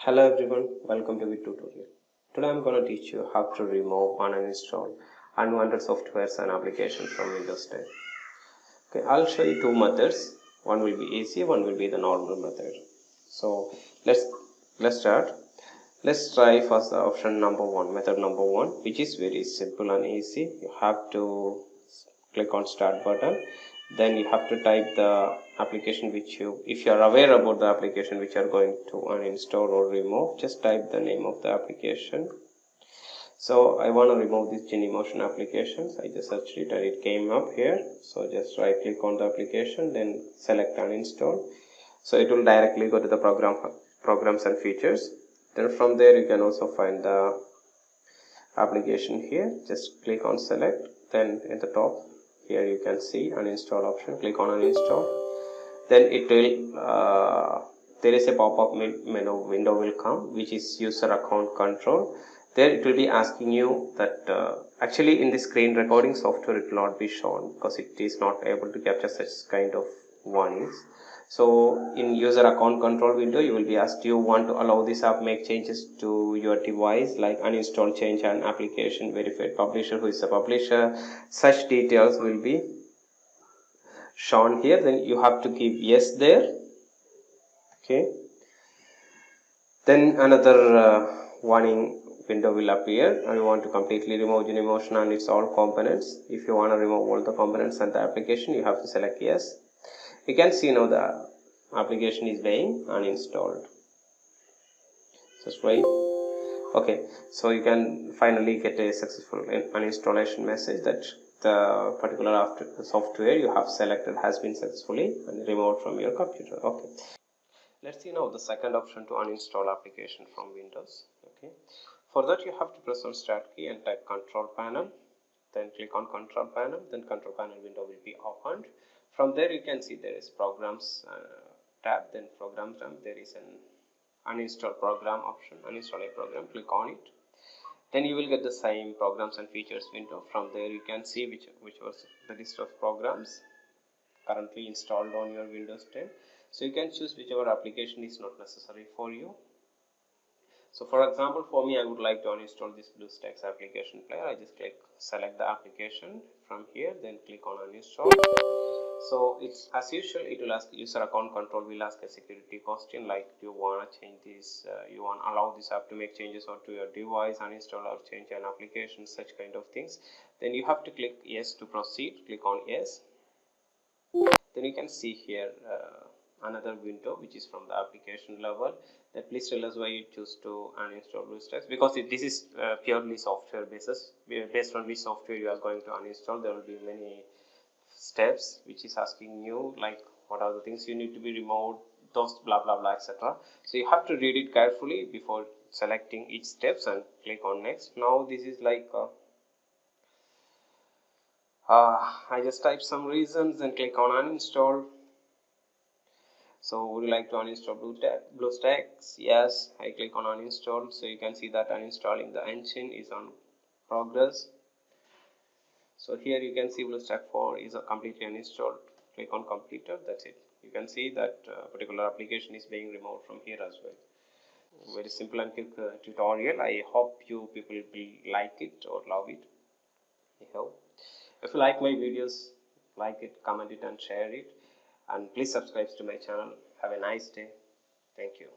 Hello everyone, welcome to the tutorial. Today I'm going to teach you how to remove and uninstall unwanted softwares and applications from Windows 10. Okay, I'll show you two methods. One will be easy, one will be the normal method. So let's start. Let's try first the option number one, method number one, which is very simple and easy. You have to click on start button, then you have to type the application which you, if you are aware about the application which you are going to uninstall or remove, just type the name of the application. So I want to remove this Genymotion applications. I just searched it and it came up here. So just right click on the application, then select uninstall. So it will directly go to the programs and features. Then from there you can also find the application here. Just click on select, then at the top here you can see uninstall option. Click on uninstall, then it will there is a pop-up menu window will come, which is user account control. There it will be asking you that actually in the screen recording software it will not be shown because it is not able to capture such kind of warnings. So in user account control window you will be asked, do you want to allow this app make changes to your device, like uninstall, change an application, verified publisher, who is the publisher, such details will be shown here. Then you have to give yes there. Okay, then another warning window will appear, and you want to completely remove Genymotion and its all components. If you want to remove all the components and the application, you have to select yes. You can see now the application is being uninstalled. Just wait. Okay, so you can finally get a successful uninstallation message that the particular software you have selected has been successfully removed from your computer. Okay, let's see now the second option to uninstall application from Windows. Okay, for that you have to press on start key and type control panel, then click on control panel, then control panel window will be opened. From there you can see there is programs tab, then program tab, there is an uninstall program option, uninstall a program, click on it. Then you will get the same programs and features window. From there you can see which was the list of programs currently installed on your Windows 10. So you can choose whichever application is not necessary for you. So for example, for me, I would like to uninstall this BlueStacks application player. I just select the application from here, then click on uninstall. So it's as usual, it will ask user account control, will ask a security question like, do you want to change this, you want to allow this app to make changes or to your device, uninstall or change an application, such kind of things. Then you have to click yes to proceed. Click on yes. Then you can see here another window which is from the application level, that please tell us why you choose to uninstall BlueStacks, because this is purely software basis. Based on which software you are going to uninstall, there will be many steps which is asking you like what are the things you need to be removed, those blah blah blah etc. So you have to read it carefully before selecting each steps and click on next. Now this is like I just type some reasons and click on uninstall. So would you like to uninstall BlueStacks? Yes, I click on uninstall. So you can see that uninstalling the engine is on progress. So here you can see BlueStack 4 is completely uninstalled. Click on completed. That's it. You can see that particular application is being removed from here as well. Very simple and quick tutorial. I hope you people will like it or love it. I hope. If you like my videos, like it, comment it and share it. And please subscribe to my channel. Have a nice day. Thank you.